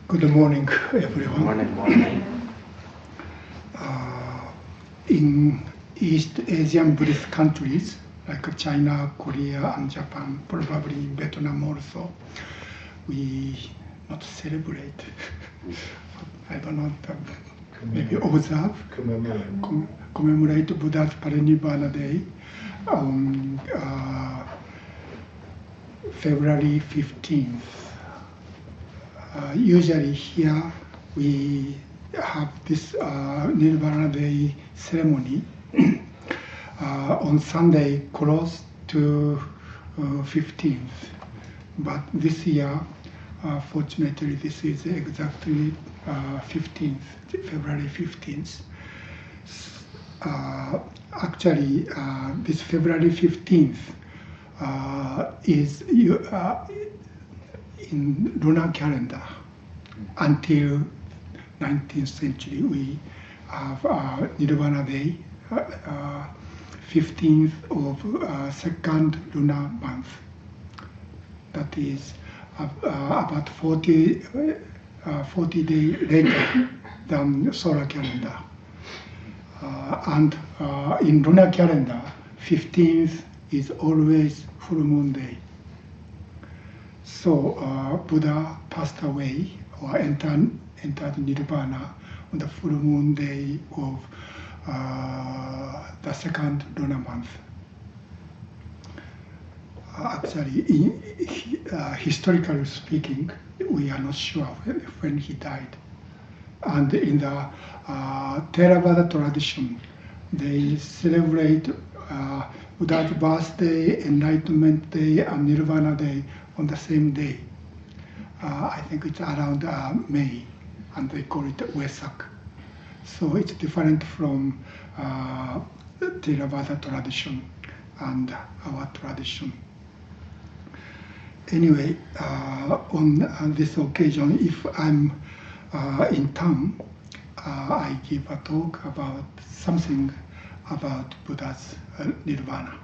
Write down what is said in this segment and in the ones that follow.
Good morning, everyone. Morning. In East Asian Buddhist countries like China, Korea, and Japan, probably Vietnam also, we not celebrate. I don't know, maybe observe, commemorate Buddha's Parinibbana Day on February 15th. Usually here we have this Nirvana Day ceremony on Sunday close to 15th. But this year, fortunately, this is exactly 15th, February 15th. Actually, this February 15th is in lunar calendar. Until 19th century, we have Nirvana Day, 15th of second lunar month. That is about 40 days later than solar calendar. And in lunar calendar, 15th is always full moon day. So Buddha passed away or entered Nirvana on the full moon day of the second lunar month. Actually, historically speaking, we are not sure when he died. And in the Theravada tradition, they celebrate Buddha's birthday, Enlightenment Day, and Nirvana Day on the same day. I think it's around May, and they call it Wesak. So it's different from Theravada tradition and our tradition. Anyway, on this occasion, if I'm in town, I give a talk about something about Buddha's Nirvana.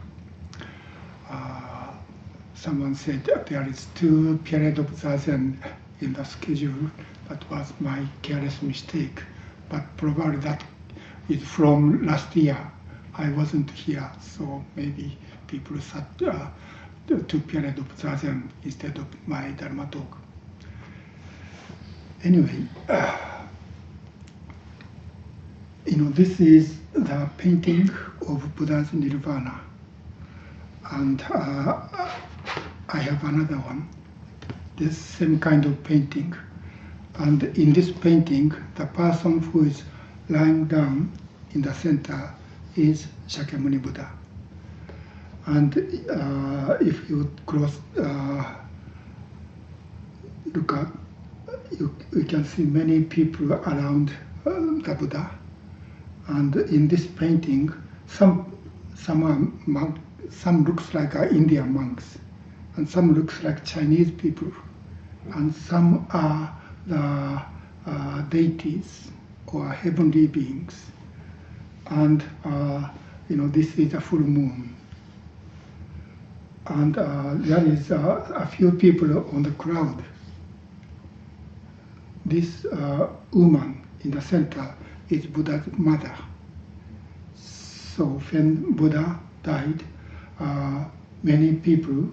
Someone said there is 2 periods of zazen in the schedule. That was my careless mistake. But probably that is from last year. I wasn't here, so maybe people sat 2 periods of zazen instead of my dharma talk. Anyway, this is the painting of Buddha's Nirvana. And I have another one, this same kind of painting. And in this painting, the person who is lying down in the center is Shakyamuni Buddha. And if you look up, you can see many people around the Buddha. And in this painting, some looks like Indian monks, and some looks like Chinese people, and some are the deities or heavenly beings. And this is a full moon. And there is a few people on the crowd. This woman in the center is Buddha's mother. So when Buddha died, many people,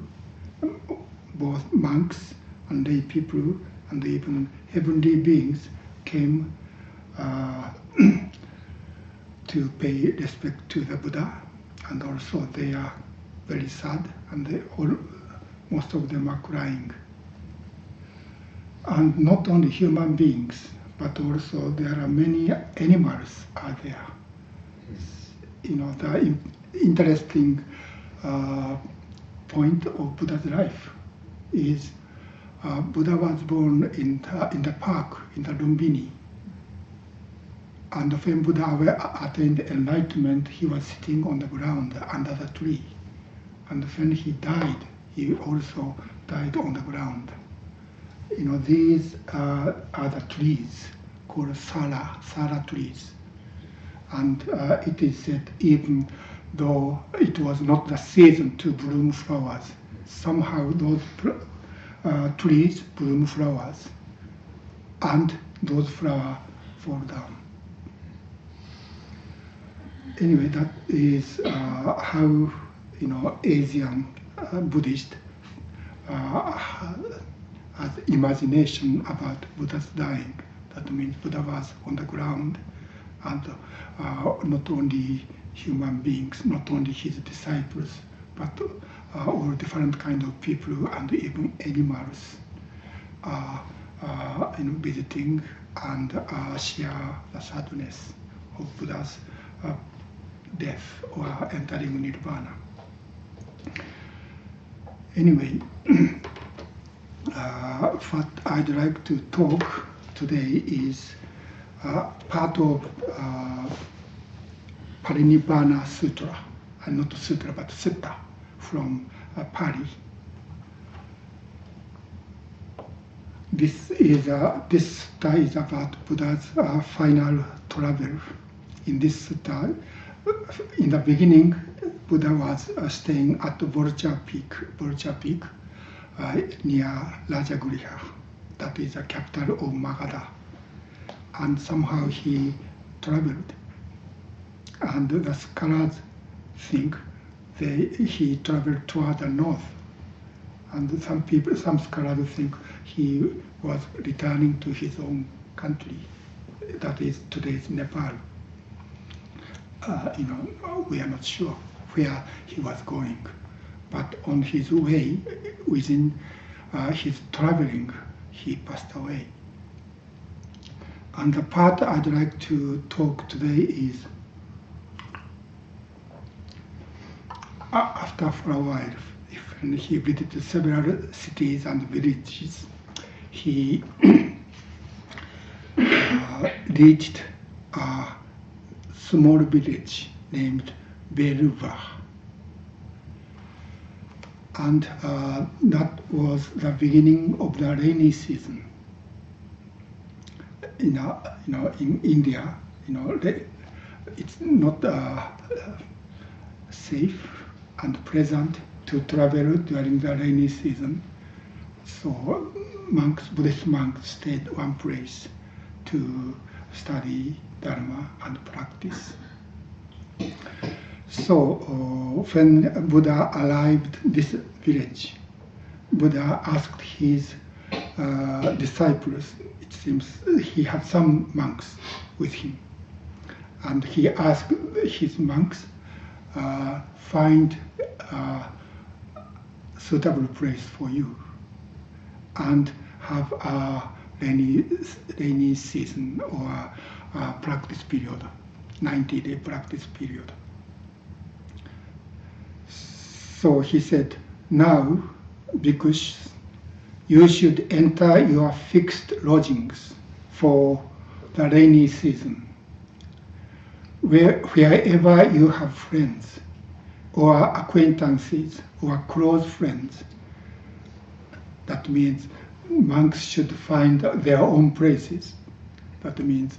both monks and lay people and even heavenly beings, came to pay respect to the Buddha, and also they are very sad, and most of them are crying. And not only human beings, but also there are many animals are there. The interesting point of Buddha's life is Buddha was born in the park, in the Lumbini. And when Buddha attained enlightenment, he was sitting on the ground under the tree. And when he died, he also died on the ground. These are the trees called Sara trees. And it is said, even though it was not the season to bloom flowers, somehow those trees bloom flowers. and those flowers fall down. Anyway, that is how Asian Buddhist has imagination about Buddha's dying. That means Buddha was on the ground, and not only human beings, not only his disciples, but all different kind of people and even animals visiting and share the sadness of Buddha's death or entering Nirvana. Anyway, what I'd like to talk today is part of Parinibbana Sutra, not sutra but sutta from Pali. This sutta is about Buddha's final travel. In this sutta, in the beginning, Buddha was staying at the Vulture Peak near Rajagriha, that is the capital of Magadha. And somehow he traveled. And the scholars think he traveled toward the north. And some scholars think he was returning to his own country, that is today's Nepal. We are not sure where he was going, but on his way, within his traveling, he passed away. And the part I'd like to talk today is after for a while, he visited several cities and villages. He reached a small village named Beruva. And that was the beginning of the rainy season. In India, it's not safe and pleasant to travel during the rainy season. So Buddhist monks stayed one place to study dharma and practice. So when Buddha arrived this village, Buddha asked his disciples, it seems he had some monks with him, and he asked his monks, find a suitable place for you and have a rainy season or a practice period, 90-day practice period. So he said, now, because you should enter your fixed lodgings for the rainy season. Wherever you have friends or acquaintances or close friends, that means monks should find their own places. That means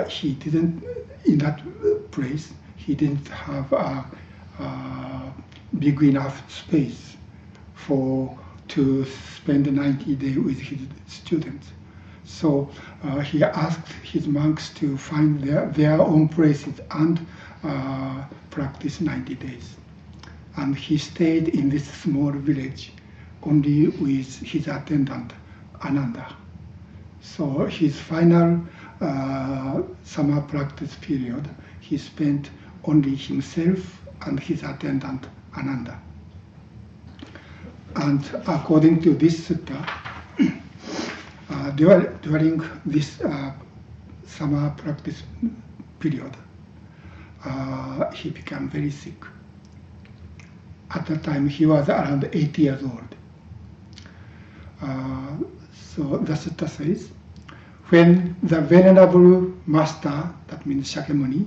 he didn't, in that place, he didn't have a big enough space to spend 90 days with his students. So he asked his monks to find their own places and practice 90 days. And he stayed in this small village only with his attendant, Ananda. So his final summer practice period, he spent only himself and his attendant, Ananda. And according to this sutta, during this summer practice period, he became very sick. At the time, he was around 80 years old. So the sutta says, when the venerable master, that means Shakyamuni,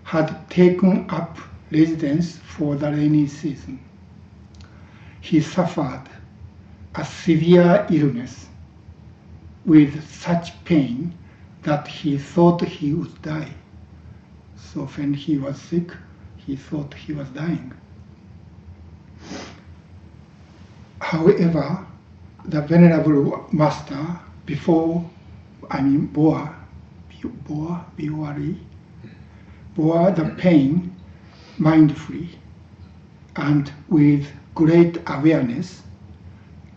had taken up residence for the rainy season, he suffered a severe illness with such pain that he thought he would die. So when he was sick, he thought he was dying. However, the venerable master, before bore the pain mindfully and with great awareness,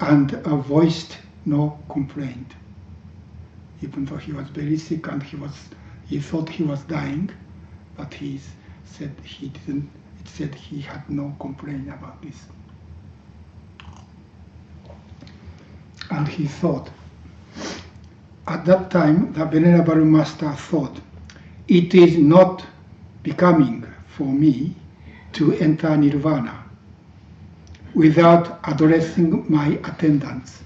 and voiced no complaint. Even though he was very sick and he thought he was dying, but he said he didn't. It said he had no complaint about this. And he thought, at that time, the Venerable Master thought, it is not becoming for me to enter Nirvana without addressing my attendants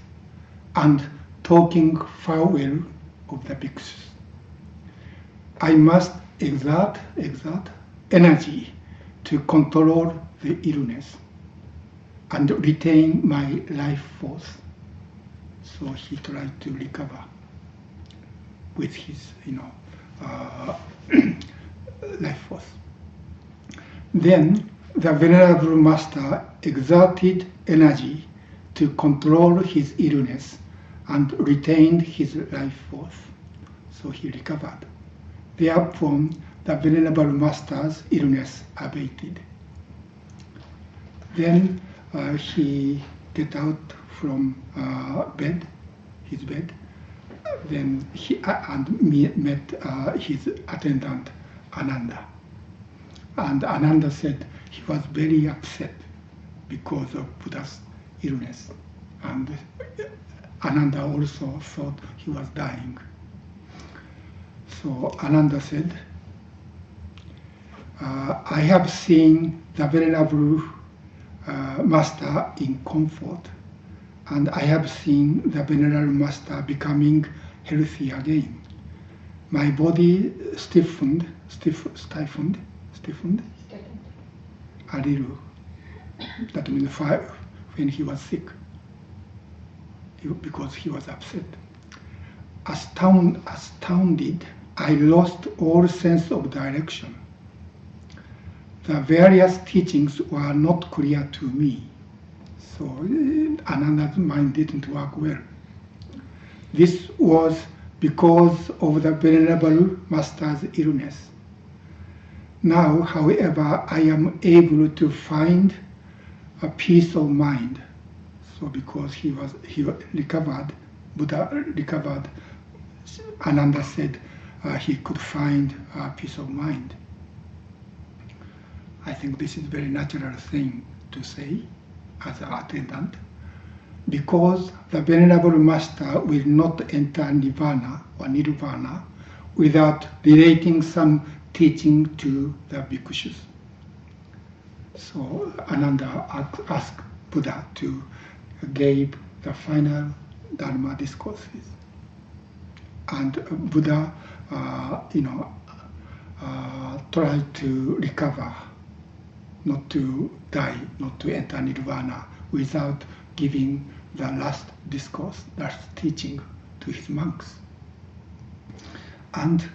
and talking farewell of the bhikkhus. I must exert energy to control the illness and retain my life force. So he tried to recover with his, life force. Then the Venerable Master exerted energy to control his illness and retained his life force. So he recovered. Therefore, the Venerable Master's illness abated. Then he get out from his bed. Then he met his attendant Ananda. And Ananda said he was very upset because of Buddha's illness. And Ananda also thought he was dying. So Ananda said, I have seen the Venerable Master in comfort, and I have seen the Venerable Master becoming healthy again. My body stiffened a little. That means when he was sick, because he was upset. Astounded, I lost all sense of direction. The various teachings were not clear to me, so Ananda's mind didn't work well. This was because of the Venerable Master's illness. Now, however, I am able to find a peace of mind. So because he recovered, Buddha recovered, Ananda said he could find a peace of mind. I think this is a very natural thing to say as an attendant, because the Venerable Master will not enter Nirvana without relating some teaching to the bhikkhus. So Ananda asked Buddha to give the final dharma discourses, and Buddha, tried to recover, not to die, not to enter Nirvana, without giving the last discourse, last teaching to his monks. And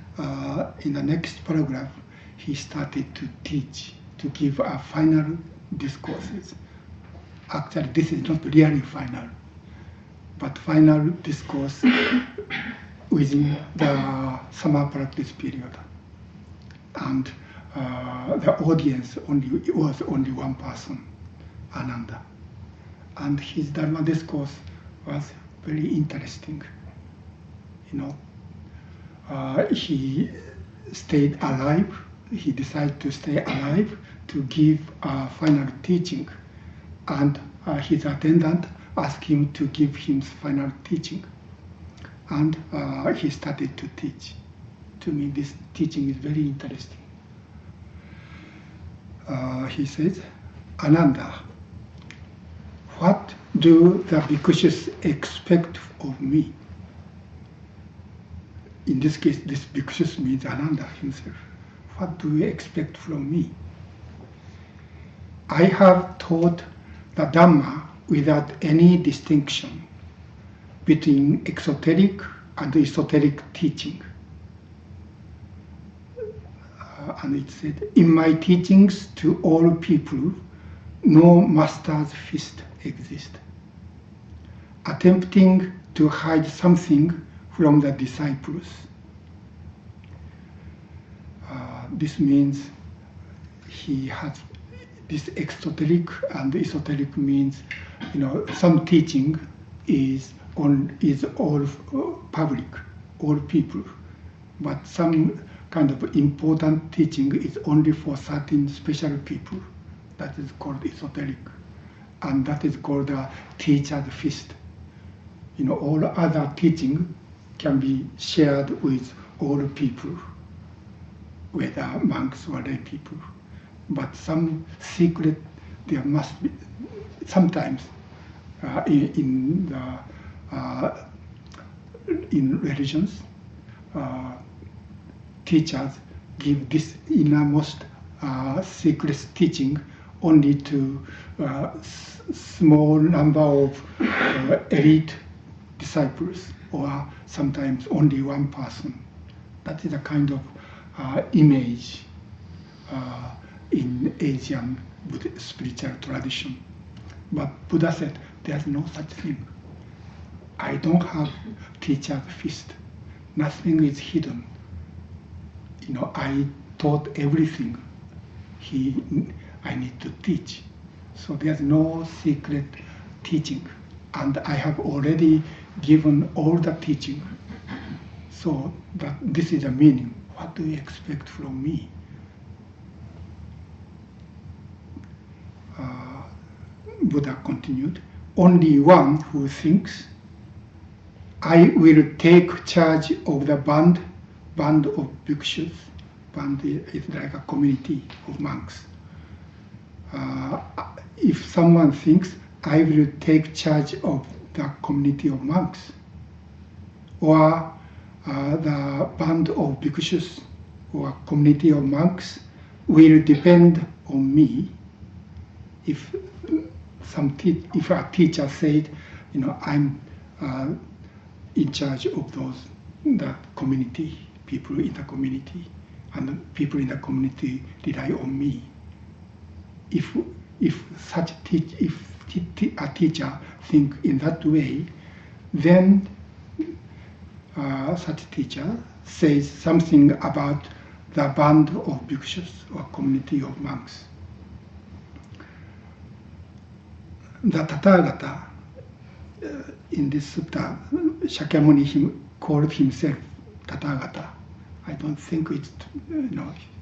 in the next paragraph, he started to teach, to give a final discourses. Actually, this is not really final, but final discourse within the summer practice period. And the audience was only one person, Ananda. And his Dharma discourse was very interesting. He stayed alive. He decided to stay alive to give a final teaching. And his attendant asked him to give him final teaching. And he started to teach. To me, this teaching is very interesting. He says, Ananda, what do the bhikkhus expect of me? In this case, this bhikkhus means Ananda himself. What do you expect from me? I have taught the Dhamma without any distinction between exoteric and esoteric teaching. And it said, in my teachings to all people, no master's fist exists. Attempting to hide something from the disciples. This means he has this exoteric, and esoteric means, some teaching is all public, all people, but some kind of important teaching is only for certain special people. That is called esoteric, and that is called a teacher's feast. All other teaching can be shared with all people, whether monks or lay people. But some secret, there must be sometimes in religions, teachers give this innermost secret teaching only to small number of elite disciples, or sometimes only one person. That is a kind of image in Asian spiritual tradition. But Buddha said, there's no such thing. I don't have teacher's feast. Nothing is hidden. I taught everything I need to teach. So there's no secret teaching. And I have already given all the teaching. So this is the meaning. What do you expect from me? Buddha continued, only one who thinks, I will take charge of the band of bhikshus. Band is like a community of monks. If someone thinks, I will take charge of the community of monks, or the band of bhikshus, or community of monks, will depend on me. If a teacher said, I'm in charge of the community, people in the community, and the people in the community rely on me. If a teacher think in that way, then such teacher says something about the band of bhikshus or community of monks. The Tathagata, in this sutta, Shakyamuni called himself Tathagata. I don't think it's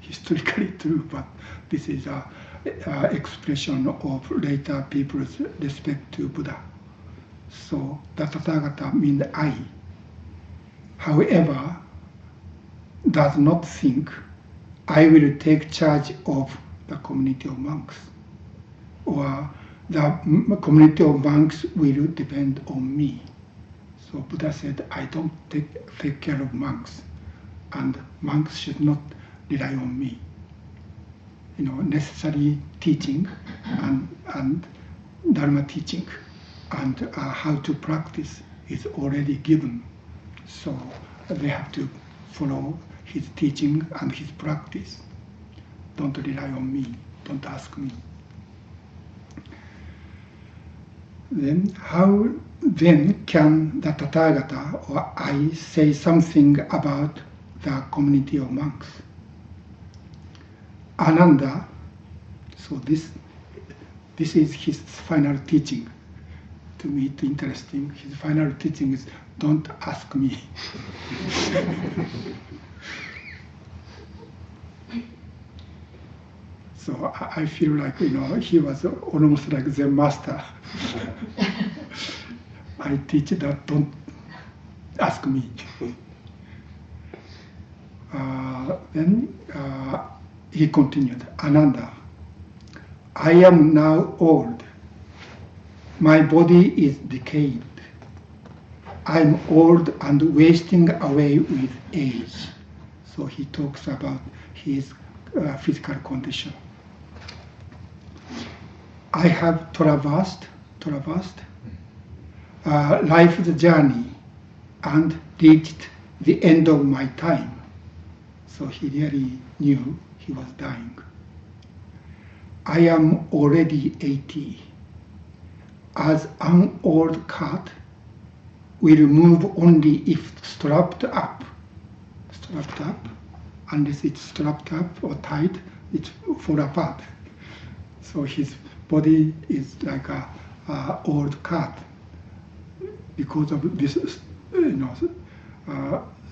historically true, but this is an expression of later people's respect to Buddha. So the Tathagata means I. However, does not think I will take charge of the community of monks, or the community of monks will depend on me. So Buddha said, I don't take care of monks, and monks should not rely on me. Necessary teaching and dharma teaching and how to practice is already given. So they have to follow his teaching and his practice. Don't rely on me. Don't ask me. Then how then can the Tathagata or I say something about the community of monks? Ananda, so this is his final teaching. To me, it's interesting. His final teaching is, don't ask me. So I feel like, he was almost like Zen master. I teach that, don't ask me. Then he continued, Ananda, I am now old. My body is decayed. I'm old and wasting away with age. So he talks about his physical condition. I have traversed life's journey and reached the end of my time. So he really knew he was dying. I am already 80. As an old cat, will move only if strapped up. Strapped up. Unless it's strapped up or tight, it fall apart. So his body is like a old cat. Because of this,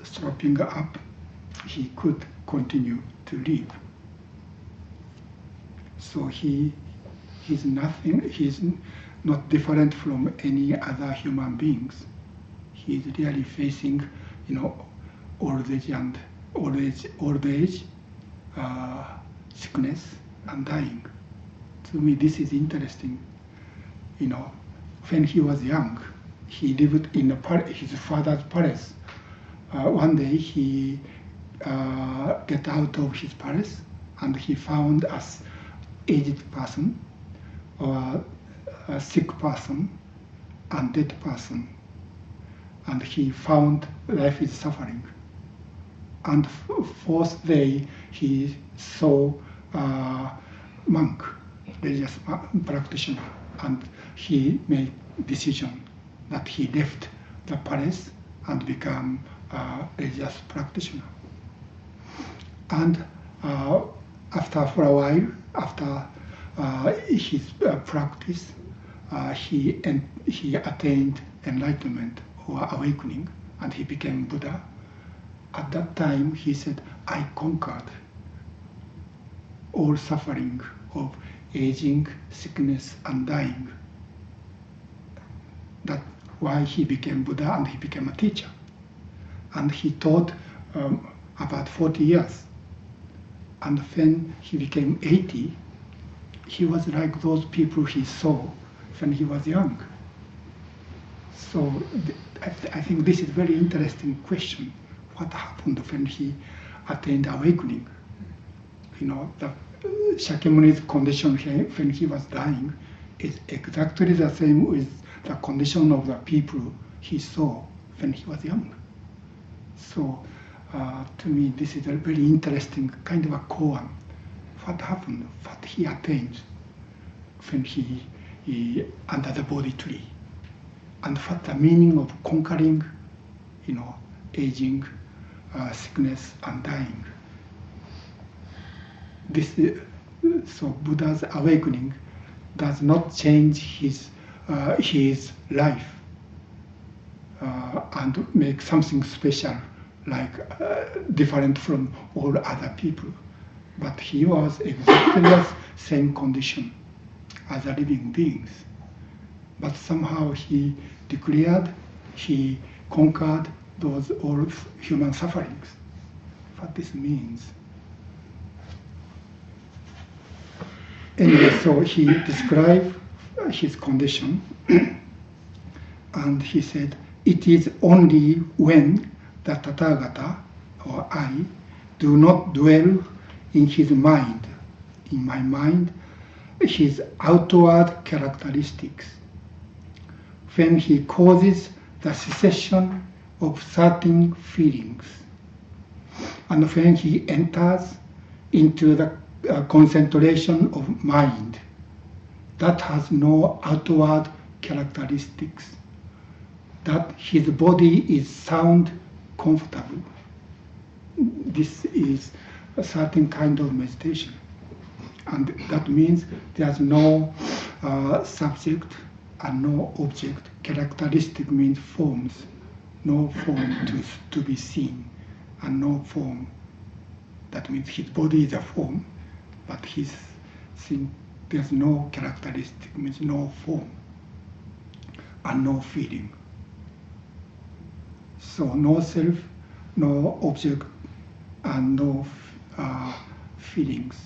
strapping up, he could continue to live. So he's nothing. He's not different from any other human beings. He's really facing, old age, sickness, and dying. To me, this is interesting. When he was young, he lived in his father's palace. One day he get out of his palace and he found an aged person, or a sick person, and dead person. And he found life is suffering. And fourth day he saw a monk, religious practitioner, and he made decision that he left the palace and become a religious practitioner. And for a while, after his practice, he attained enlightenment or awakening, and he became Buddha. At that time, he said, "I conquered all suffering of aging, sickness, and dying." That's why he became Buddha, and he became a teacher. And he taught about 40 years. And when he became 80, he was like those people he saw when he was young. So I think this is a very interesting question. What happened when he attained awakening? The Shakyamuni's condition when he was dying is exactly the same with the condition of the people he saw when he was young. So to me, this is a very interesting kind of a koan. What happened? What he attained when he under the Bodhi tree, and what the meaning of conquering, aging, sickness, and dying. So Buddha's awakening does not change his life and make something special, like different from all other people. But he was exactly the same condition as a living beings. But somehow he conquered those all human sufferings. What this means. Anyway, so he described his condition, and he said, "It is only when the Tathagata, or I, do not dwell in his mind, in my mind, his outward characteristics, when he causes the cessation of certain feelings, and when he enters into the concentration of mind that has no outward characteristics, that his body is sound, comfortable." This is a certain kind of meditation. And that means there's no subject and no object. Characteristic means forms. No form to be seen, and no form. That means his body is a form, but there's no characteristic, means no form, and no feeling. So no self, no object, and no feelings.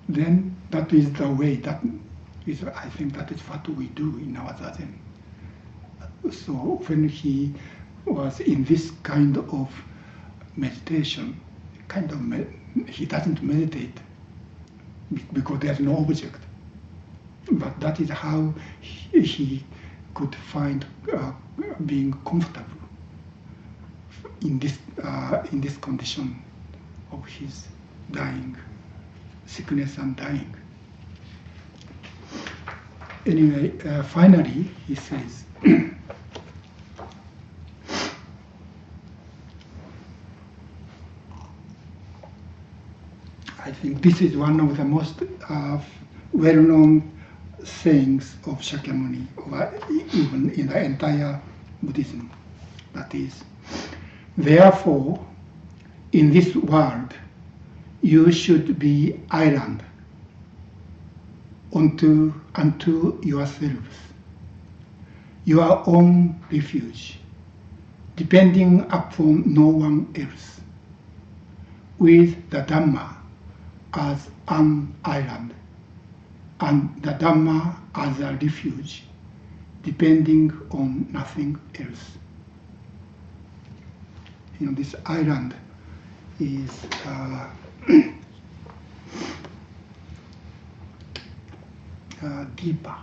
Then that is the way, I think that is what we do in our zazen. So when he was in this kind of meditation, he doesn't meditate because there's no object. But that is how he could find being comfortable in this condition of his dying, sickness and dying. Anyway, finally he says, I think this is one of the most well-known sayings of Shakyamuni, or even in the entire Buddhism. That is, therefore, in this world, you should be island unto yourselves, your own refuge, depending upon no one else, with the Dharma as an island, and the Dharma as a refuge, depending on nothing else. This island is deeper.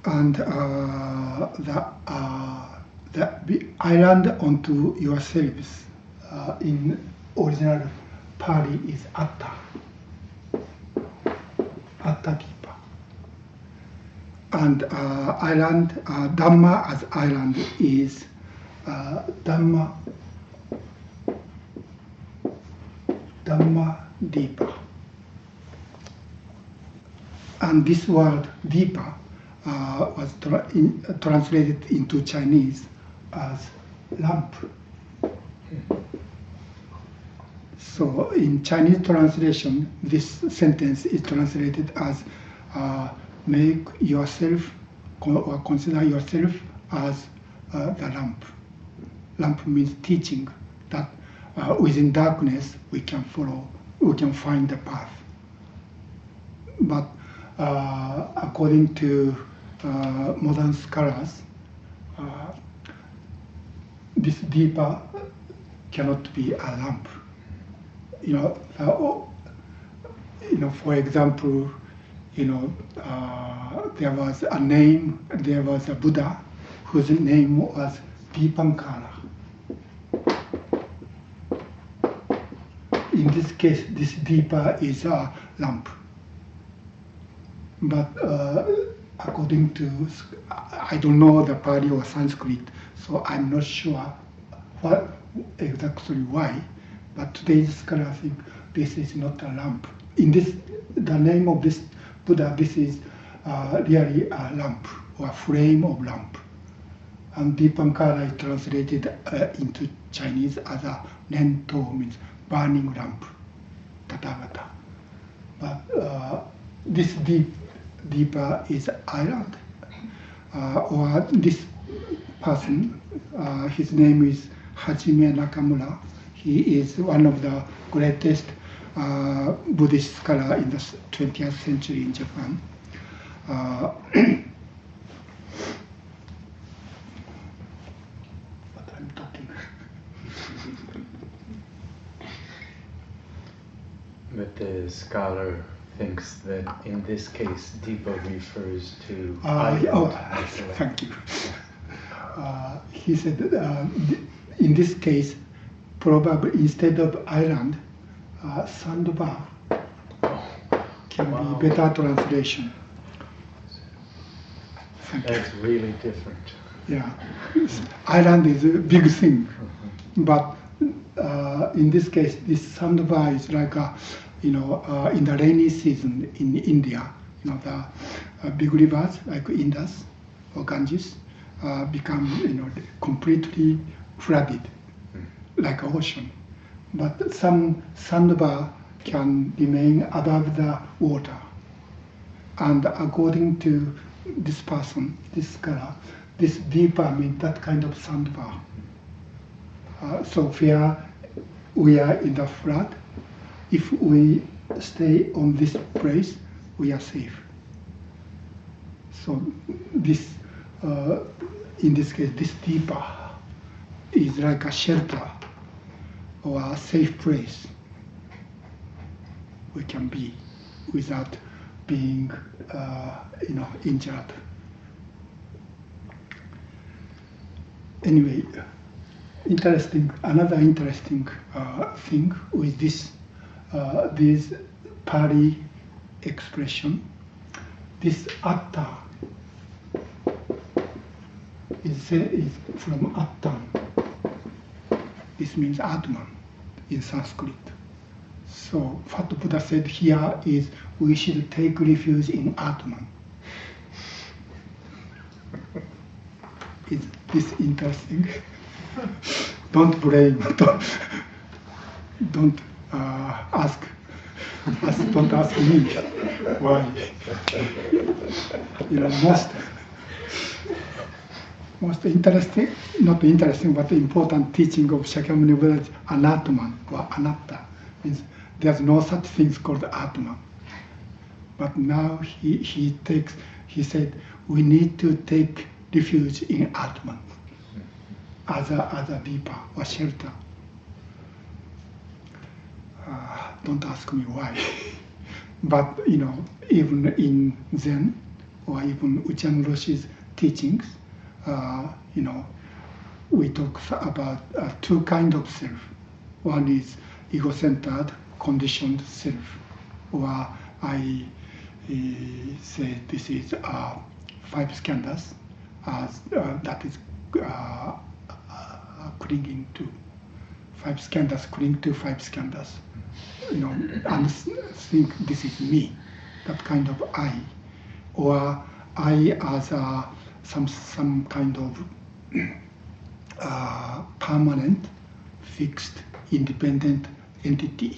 And the island unto yourselves in original Pali is atta deepa. And island, Dhamma as island is Dhamma deepa. And this word deepa was translated into Chinese as lamp. So in Chinese translation, this sentence is translated as make yourself or consider yourself as the lamp. Lamp means teaching that within darkness we can follow, we can find the path. But according to modern scholars, this deeper cannot be a lamp. For example, there was a Buddha whose name was Dipankara. In this case, this deeper is a lamp. But according to, I don't know the Pali or Sanskrit, so I'm not sure exactly why. But today's scholars think this is not a lamp. In this, the name of this Buddha, this is really a lamp or a frame of lamp. And Dipankara is translated into Chinese as a Nento, means burning lamp, Tathagata. But this deeper is island, or this person, his name is Hajime Nakamura. He is one of the greatest Buddhist scholars in the 20th century in Japan. But I'm talking. But the scholar thinks that in this case, Deepa refers to island. Thank you. He said in this case, probably instead of island, sandbar can be better translation. That's really different. Yeah, island is a big thing, but in this case, this sandbar is like in the rainy season in India, the big rivers like Indus or Ganges become completely flooded, like an ocean. But some sandbar can remain above the water. And according to this person, this scholar, this deeper means that kind of sandbar. So where we are in the flood, if we stay on this place, we are safe. So this, in this case, this deeper is like a shelter or a safe place we can be without being, injured. Anyway, another interesting thing with this Pali expression, this atta is from Attam. This means Atman in Sanskrit. So what Buddha said here is we should take refuge in Atman. Is this interesting? Don't blame. Don't ask. Don't ask me why. Most interesting, not interesting, but important teaching of Shakyamuni Buddha is Anatman or Anatta. Means there's no such things called Atman. But now he said we need to take refuge in Atman as a deeper or shelter. Don't ask me why. But even in Zen or even Okumura Roshi's teachings, we talk about two kinds of self. One is ego-centered, conditioned self, or I say this is 5 skandhas, that is clinging to 5 skandhas, cling to 5 skandhas, and think this is me, that kind of I, or I as some kind of permanent, fixed, independent entity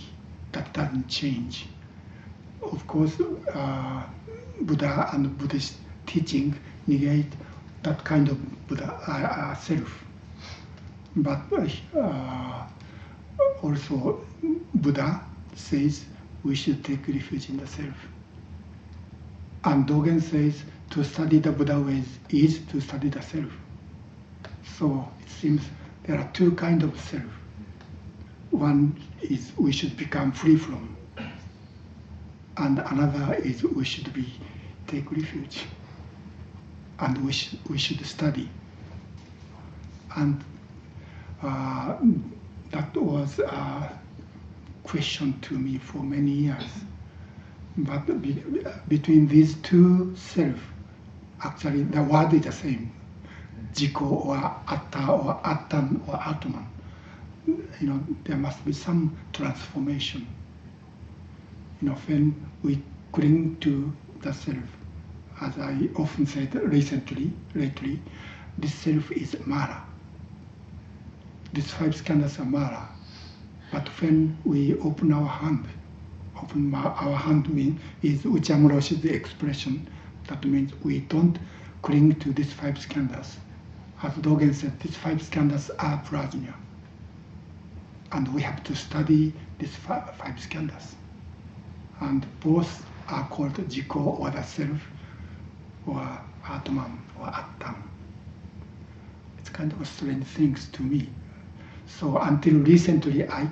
that doesn't change. Of course, Buddha and Buddhist teaching negate that kind of Buddha self. But also Buddha says we should take refuge in the self. And Dogen says to study the Buddha ways is to study the self. So it seems there are two kinds of self. One is we should become free from, and another is we should take refuge, and we should study. And that was a question to me for many years. But between these two self, actually the word is the same, Jiko or Atta or Attan or Atman. There must be some transformation. When we cling to the self, as I often said lately, this self is Mara. These 5 skandhas are Mara. But when we open our hand is Okumura Roshi's expression. That means we don't cling to these 5 skandhas. As Dogen said, these 5 skandhas are prajna. And we have to study these 5 skandhas. And both are called Jiko or the self, or Atman or Attam. It's kind of strange things to me. So until recently, I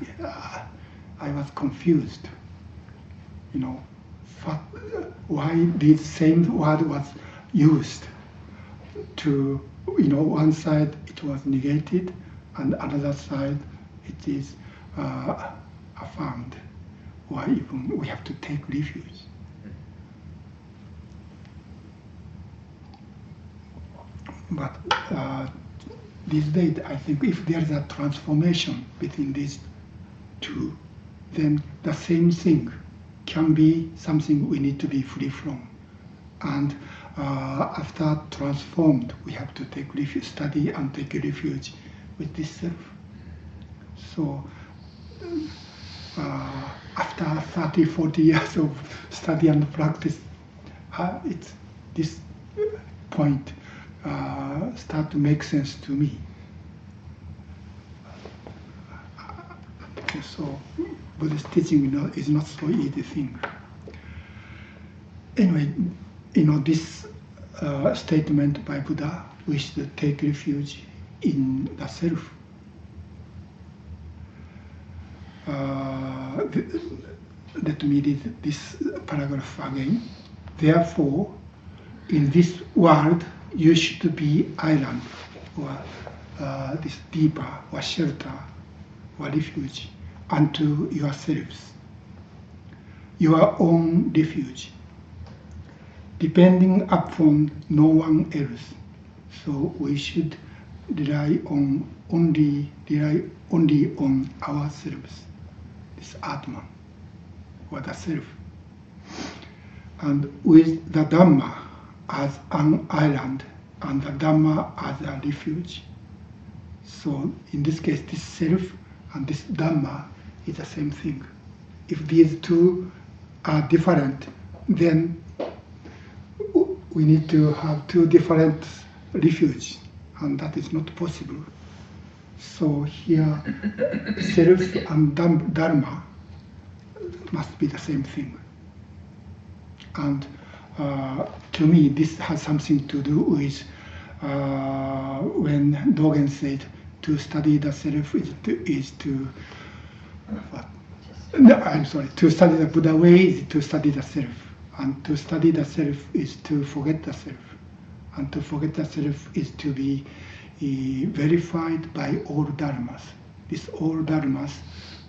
was confused. Why this same word was used to, one side it was negated, and another side it is affirmed, or even we have to take refuge. But these days, I think if there is a transformation between these two, then the same thing can be something we need to be free from. And after transformed, we have to take refuge, study and take refuge with this self. So after 30, 40 years of study and practice, it's this point start to make sense to me. So Buddhist teaching is not so easy thing. Anyway, this statement by Buddha, we should take refuge in the self. Let me read this paragraph again. Therefore, in this world, you should be island, or this deeper, or shelter, or refuge unto yourselves, your own refuge, depending upon no one else. So we should rely only on ourselves, this Atman, or the self. And with the Dharma as an island and the Dharma as a refuge. So in this case, this self and this Dharma is the same thing. If these two are different, then we need to have two different refuges, and that is not possible. So here, self and Dharma must be the same thing. And to me, this has something to do with when Dogen said to study the self to study the Buddha way is to study the self, and to study the self is to forget the self, and to forget the self is to be verified by all dharmas. This all dharmas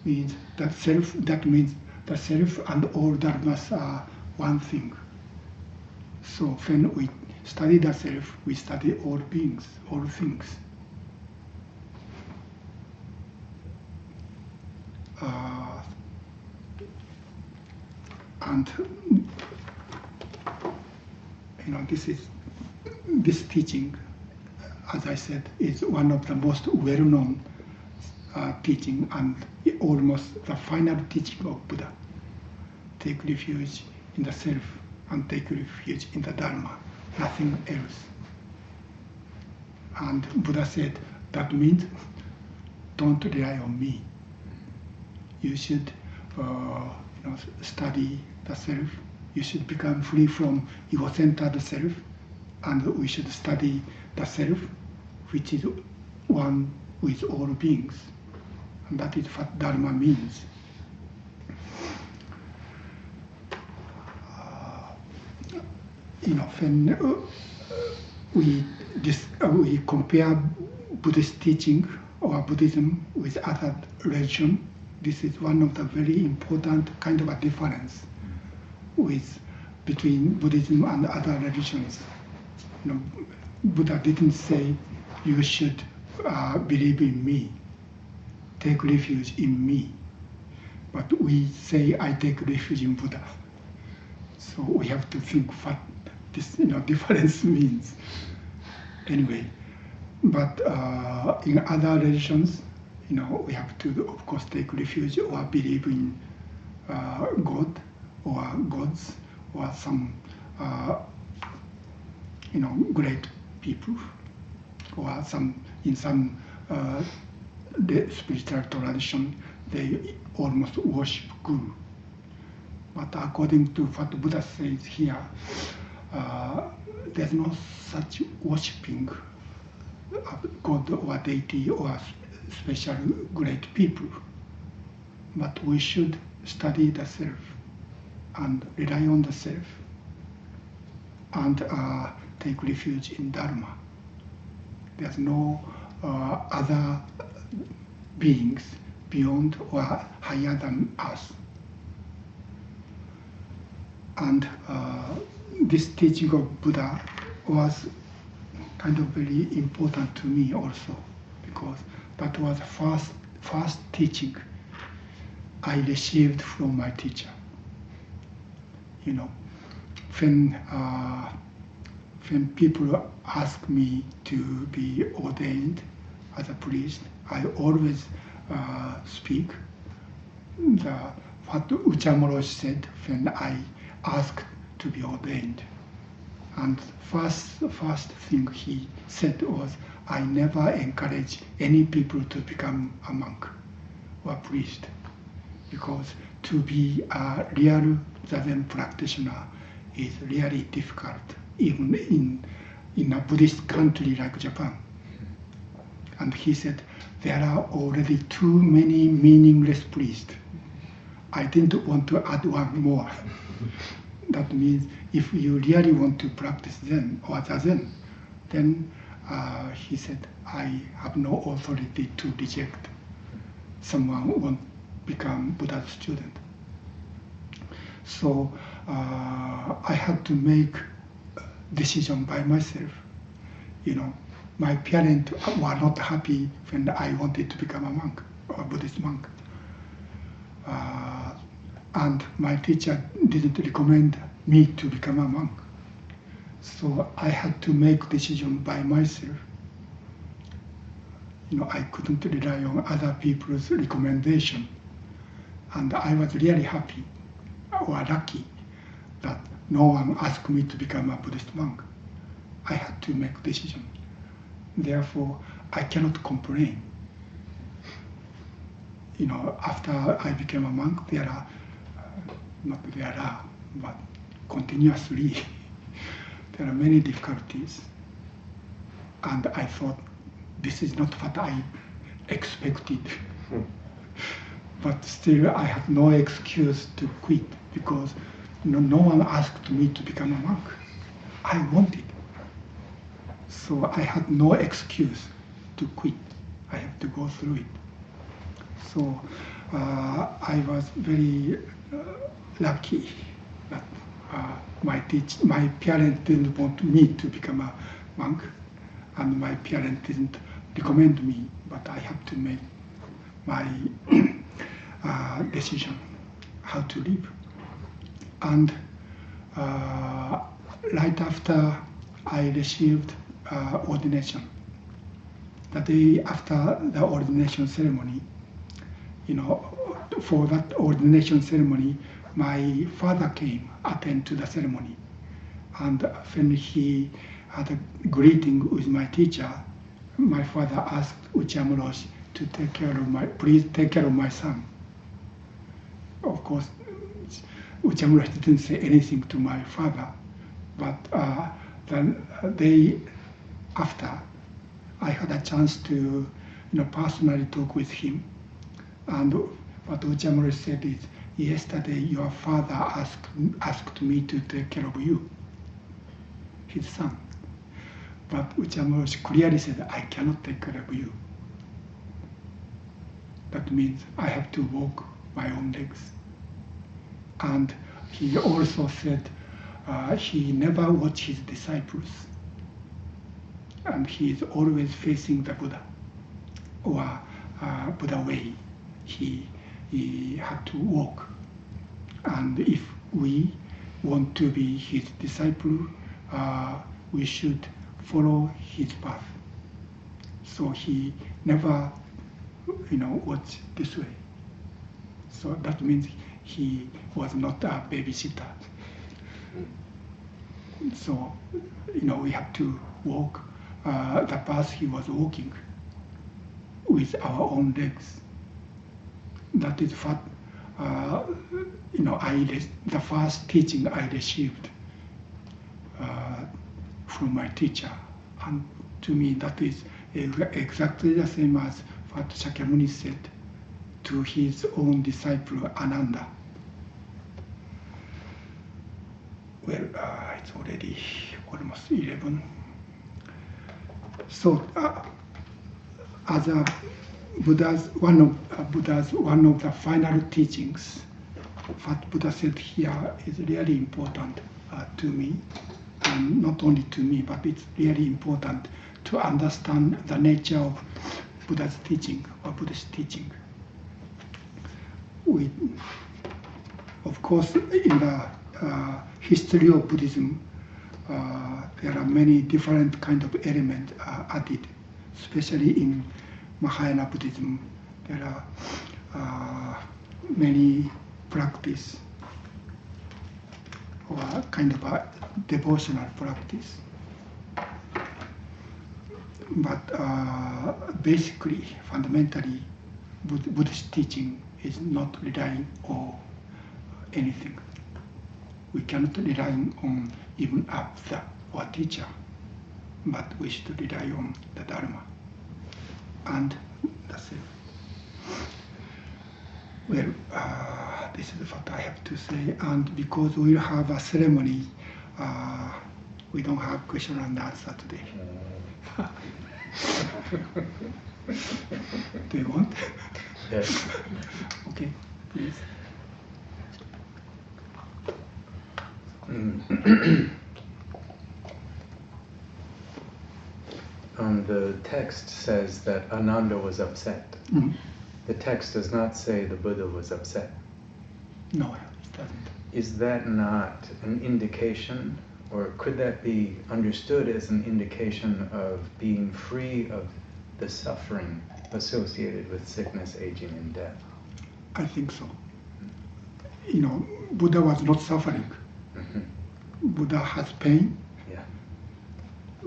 means that self. That means the self and all dharmas are one thing. So when we study the self, we study all beings, all things. And this teaching, as I said, is one of the most well-known teaching and almost the final teaching of Buddha. Take refuge in the self and take refuge in the Dharma, nothing else. And Buddha said, that means don't rely on me. You should study the self. You should become free from ego-centered self, and we should study the self, which is one with all beings. And that is what Dharma means. When we compare Buddhist teaching or Buddhism with other religion, this is one of the very important kind of a difference between Buddhism and other religions. Buddha didn't say you should believe in me, take refuge in me, but we say I take refuge in Buddha. So we have to think what this difference means. Anyway, but in other religions, we have to, of course, take refuge or believe in God or gods or some, great people, or in some spiritual tradition, they almost worship Guru. But according to what Buddha says here, there's no such worshipping God or deity or special great people. But we should study the self and rely on the self and take refuge in Dharma. There's no other beings beyond or higher than us. And this teaching of Buddha was kind of very important to me also, because that was the first teaching I received from my teacher. When people ask me to be ordained as a priest, I always speak what Okumura Roshi said when I asked to be ordained. And first thing he said was, I never encourage any people to become a monk or a priest, because to be a real Zazen practitioner is really difficult, even in a Buddhist country like Japan. And he said, there are already too many meaningless priests. I didn't want to add one more. That means if you really want to practice Zen or Zazen, then he said, I have no authority to reject someone who won't become Buddha's student. So I had to make decision by myself. my parents were not happy when I wanted to become a monk or Buddhist monk. And my teacher didn't recommend me to become a monk. So I had to make decision by myself. I couldn't rely on other people's recommendation. And I was really happy or lucky that no one asked me to become a Buddhist monk. I had to make decision. Therefore, I cannot complain. After I became a monk, but continuously, there are many difficulties. And I thought, this is not what I expected. But still, I had no excuse to quit because no one asked me to become a monk. I wanted. So I had no excuse to quit. I have to go through it. So I was very lucky that my parents didn't want me to become a monk, and my parents didn't recommend me, but I have to make my decision how to live. And right after I received ordination, the day after the ordination ceremony, for that ordination ceremony, my father came attend to the ceremony, and when he had a greeting with my teacher, my father asked Okumura Roshi to please take care of my son. Of course, Okumura Roshi didn't say anything to my father, but the day after, I had a chance to personally talk with him. And what Okumura Roshi said is, yesterday your father asked me to take care of you, his son. But Okumura Roshi clearly said, I cannot take care of you. That means I have to walk my own legs. And he also said he never watched his disciples. And he is always facing the Buddha, or Buddha way. He had to walk. And if we want to be his disciple, we should follow his path. So he never, watched this way. So that means he was not a babysitter. So, we have to walk the path he was walking with our own legs. That is what, the first teaching I received from my teacher. And to me, that is exactly the same as what Shakyamuni said to his own disciple, Ananda. Well, it's already almost 11. So, as a one of the final teachings, what Buddha said here is really important to me, and not only to me, but it's really important to understand the nature of Buddha's teaching or Buddhist teaching. Of course, in the history of Buddhism, there are many different kind of elements added, especially in Mahayana Buddhism. There are many practice or kind of a devotional practice. But basically, fundamentally, Buddhist teaching is not relying on anything. We cannot rely on even our teacher, but we should rely on the dharma. And that's it. Well, this is what I have to say. And because we'll have a ceremony, we don't have question and answer today. Do you want? Yes. Okay, please. the text says that Ananda was upset. Mm. The text does not say the Buddha was upset. No, it doesn't. Is that not an indication, or could that be understood as an indication of being free of the suffering associated with sickness, aging, and death? I think so. You know, Buddha was not suffering. Mm-hmm. Buddha has pain, Yeah.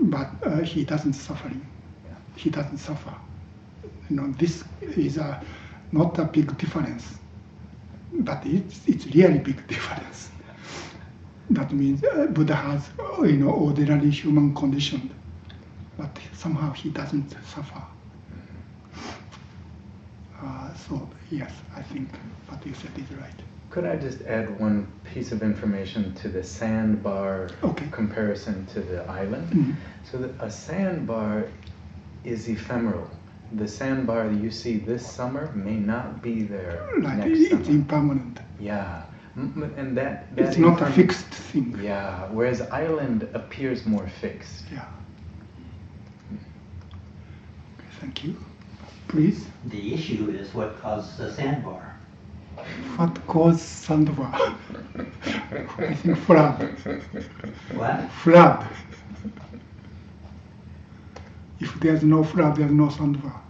but he doesn't suffering. Yeah. He doesn't suffer. You know, this is not a big difference, but it's really big difference. That means Buddha has, you know, ordinary human condition, but somehow he doesn't suffer. So yes, I think what you said is right. Could I just add one piece of information to the sandbar comparison to the island? Mm-hmm. So a sandbar is ephemeral. The sandbar you see this summer may not be there next it's summer. impermanent. Yeah, and that it's not a fixed thing. Yeah, whereas island appears more fixed. Yeah. Thank you. Please. The issue is what causes the sandbar. What caused sandbar? I think flood. What? Flood. If there's no flood, there's no sandbar.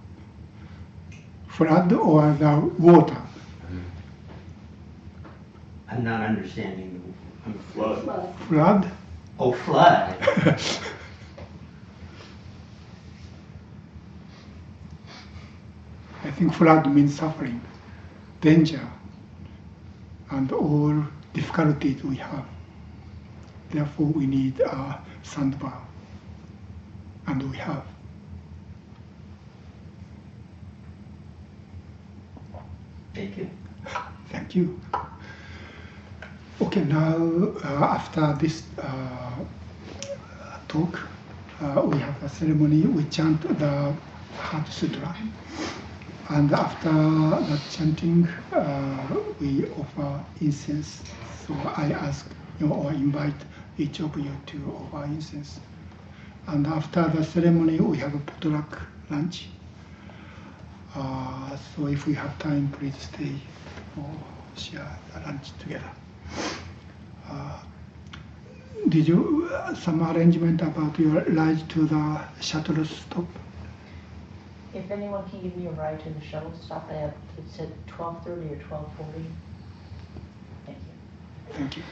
Flood or the water. I'm not understanding. Flood. Flood? Oh, flood. I think flood means suffering, danger, and all difficulties we have. Therefore, we need a sandbar, and we have. Thank you. Thank you. Okay, now after this talk, we have a ceremony. We chant the Heart Sutra. And after the chanting, we offer incense. So I ask or invite each of you to offer incense. And after the ceremony, we have a potluck lunch. So if we have time, please stay or share the lunch together. Did you some arrangement about your ride to the shuttle stop? If anyone can give me a ride to the shuttle stop, it said 12:30 or 12:40. Thank you. Thank you.